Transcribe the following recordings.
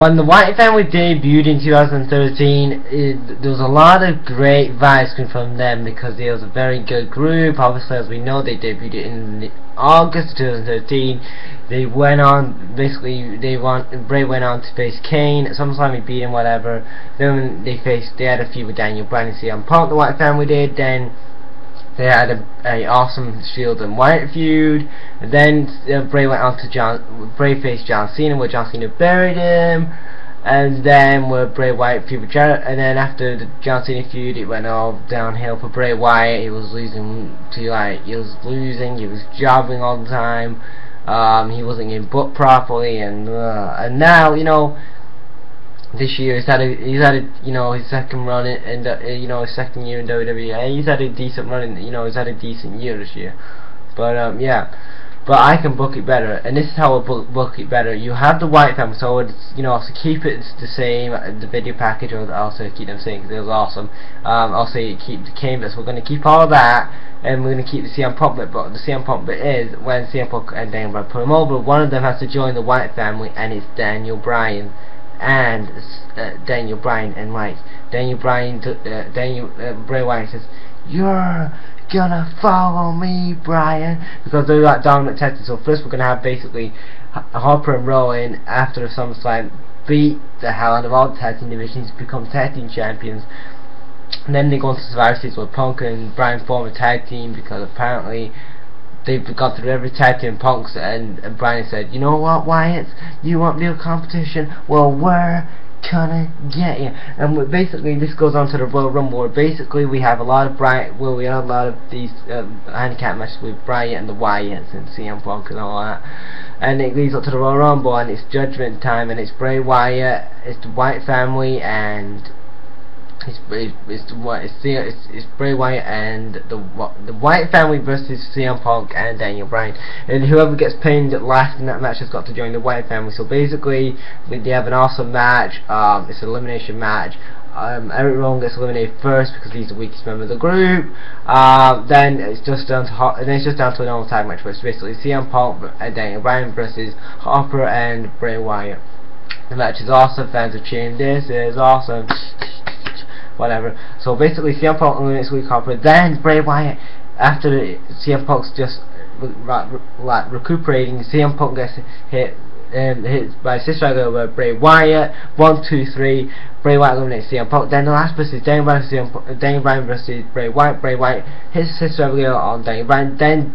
When the Wyatt family debuted in 2013, there was a lot of great vibes coming from them because it was a very good group. Obviously, as we know, they debuted in August 2013. They went on, basically, Bray went on to face Kane. At SummerSlam he beat him, whatever. Then they had a feud with Daniel Bryan and CM Punk. The Wyatt family did. Then they had a awesome Shield and Wyatt feud. And then Bray went on to Bray faced John Cena, where John Cena buried him. And then with Bray Wyatt feud with Jarrett. And then after the John Cena feud, it went all downhill for Bray Wyatt. He was losing, he was jobbing all the time. He wasn't getting booked properly, and now, you know, this year he's had his second run in his second year in WWE. He's had a decent run, he's had a decent year this year. But yeah, but I can book it better, and this is how I book it better. You have the Wyatt family, so it's, also keep it the same, the video package, or also keep them same because it was awesome. Also keep the Kane bits. We're going to keep all that, and we're going to keep the CM Punk bit. But the CM Punk bit is when CM Punk and Daniel Bryan put him over, one of them has to join the Wyatt family, and it's Daniel Bryan. And Daniel Bryan, and like Bray Wyatt says, "You're gonna follow me, Bryan," because they're like dominant tag team. So first we're gonna have basically Harper and Rowan after SummerSlam beat the hell out of all the tag team divisions, become tag team champions. And then they go into Survivor Series where Punk and Bryan form a tag team because apparently they've gone through every tag team. Punks and Bryan said, "You know what, Wyatt? You want real competition? Well, we're gonna get you." And basically, this goes on to the Royal Rumble, where basically we have a lot of these handicap matches with Bryan and the Wyatts and CM Punk and all that. And it leads up to the Royal Rumble, and it's Judgment Time, and it's Bray Wyatt, it's the Wyatt family, and it's Bray Wyatt and the Wyatt family versus CM Punk and Daniel Bryan, and whoever gets pinned last in that match has got to join the Wyatt family. So basically, they have an awesome match. It's an elimination match. Eric Rowan gets eliminated first because he's the weakest member of the group. Then it's just down to a normal tag match, where it's basically CM Punk and Daniel Bryan versus Harper and Bray Wyatt. The match is awesome. Fans are cheering. This is awesome. Whatever. So basically, CM Punk eliminates Luke Harper. Then Bray Wyatt, after CM Punk's just recuperating, CM Punk gets hit by Sister Aguilera over Bray Wyatt. 1, 2, 3. Bray Wyatt eliminates CM Punk. Then the last versus Daniel Bryan versus Bray Wyatt. Bray Wyatt hits Sister Aguilera on Daniel Bryan. Then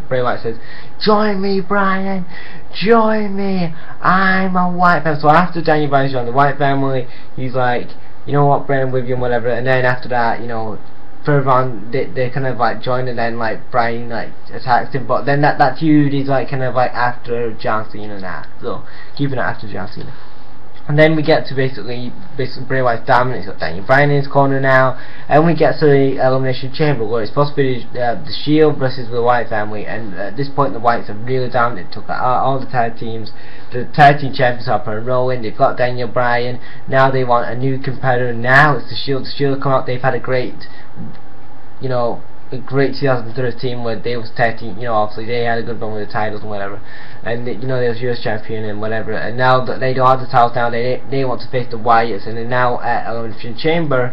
Bray Wyatt says, "Join me, Bryan. Join me. I'm a Wyatt family." So after Daniel Bryan's joined the Wyatt family, he's like, "You know what, Bryan, with you," and whatever. And then after that, further on, they kind of like join, and then like Bryan like attacks him. But then that feud is like kind of like after John Cena now. So keeping it after John Cena. And then we get to basically Bray Wyatt's dominant. He's got Daniel Bryan in his corner now, and we get to the Elimination Chamber, where it's supposed to be the Shield versus the Wyatt family. And at this point, the Wyatts are really dominant. They took out all the tag teams. The tag team champions are Harper and Rowan. They've got Daniel Bryan. Now they want a new competitor. Now it's the Shield. The Shield come out. They've had a great 2013 where they was tag team, obviously they had a good run with the titles and whatever, and they was US champion and whatever, and now that they don't have the titles now, they want to face the Wyatts, and then now at Elimination Chamber,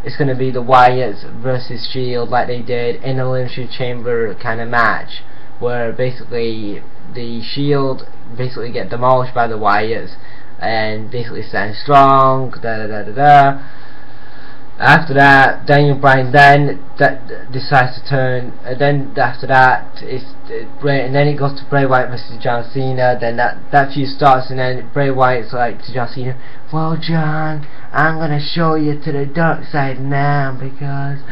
it's going to be the Wyatts versus Shield, like they did in Elimination Chamber kind of match, where basically the Shield basically get demolished by the Wyatts, and basically stand strong, After that, Daniel Bryan then decides to turn. Then after that, and then it goes to Bray Wyatt versus John Cena. Then that feud starts, and then Bray Wyatt's like to John Cena, "Well, John, I'm gonna show you to the dark side now because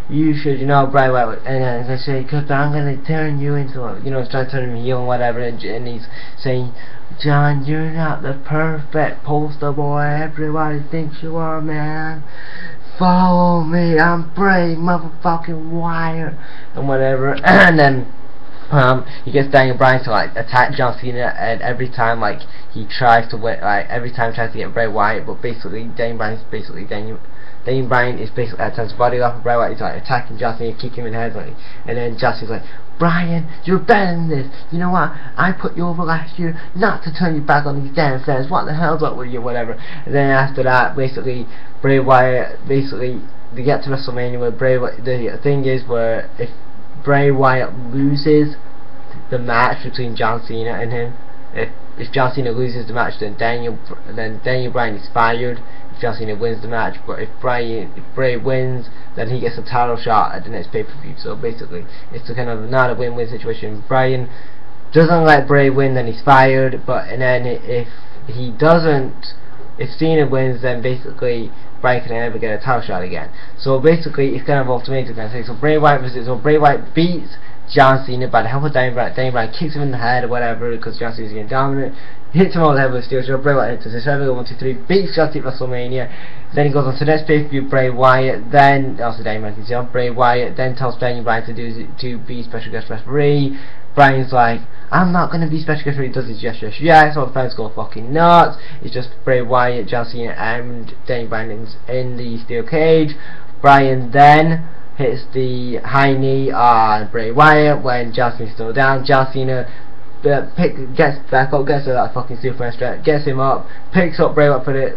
you should, Bray Wyatt." And then they say, "Cause I'm gonna turn you into trying to turn him heel and whatever." And he's saying, "John, you're not the perfect poster boy everybody thinks you are, man. Follow me, I'm Bray motherfucking Wyatt," and whatever. And then He gets Daniel Bryan to like attack John Cena, and every time like he tries to win, like every time he tries to get Bray Wyatt, but basically Daniel Bryan is basically attacks body off of Bray Wyatt. He's like attacking John Cena, kicking him in the head, like, and then John Cena's like, Bryan, you're better than this. You know what? I put you over last year not to turn your back on these damn fans. What the hell's up with you? Whatever. And then after that, basically Bray Wyatt, basically they get to WrestleMania where the thing is where if Bray Wyatt loses the match between John Cena and him, if John Cena loses the match, then Daniel Bryan is fired. If John Cena wins the match, but if Bray wins, then he gets a title shot at the next pay-per-view. So basically, it's a kind of not a win-win situation. Bryan doesn't let Bray win, then he's fired. And then if he doesn't, if Cena wins, then basically Bryan can never get a title shot again. So basically, it's kind of ultimatum kind of thing. So Bray Wyatt beats John Cena by the help of Daniel Bryan. Daniel Bryan kicks him in the head or whatever because John Cena's getting dominant. Hits him over the head with a steel chair. Bray Wyatt hits his 1, 2, 3, beats John Cena at WrestleMania. Then he goes on to the next pay-per-view, Bray Wyatt. Then also Daniel Bryan can Bray Wyatt. Then tells Daniel Bryan to be special guest referee. Bryan's like, I'm not gonna be special guest referee. Does his yes. All the fans go fucking nuts. It's just Bray Wyatt, John Cena, and Daniel Bryan in the steel cage. Bryan then hits the high knee on Bray Wyatt when John Cena's still down. John Cena gets back up, gets to that fucking Superman stretch, gets him up, picks him up for the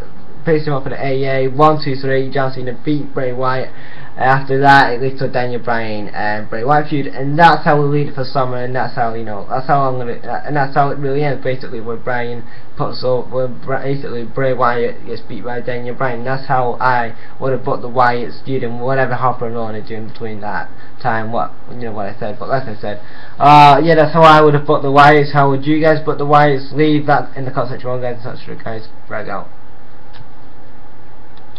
AA. 1, 2, 3. John Cena beat Bray Wyatt. After that, it leads to Daniel Bryan and Bray Wyatt feud, and that's how we lead it for summer, and that's how that's how it really ends. Basically, where Bray Wyatt gets beat by Daniel Bryan. That's how I would have booked the Wyatts feud, and whatever Harper and Rowan are doing between that time. What I said, but like I said, yeah, that's how I would have booked the Wyatts. How would you guys book the Wyatts? Leave that in the comment section below, guys. That's right, guys. Drag out.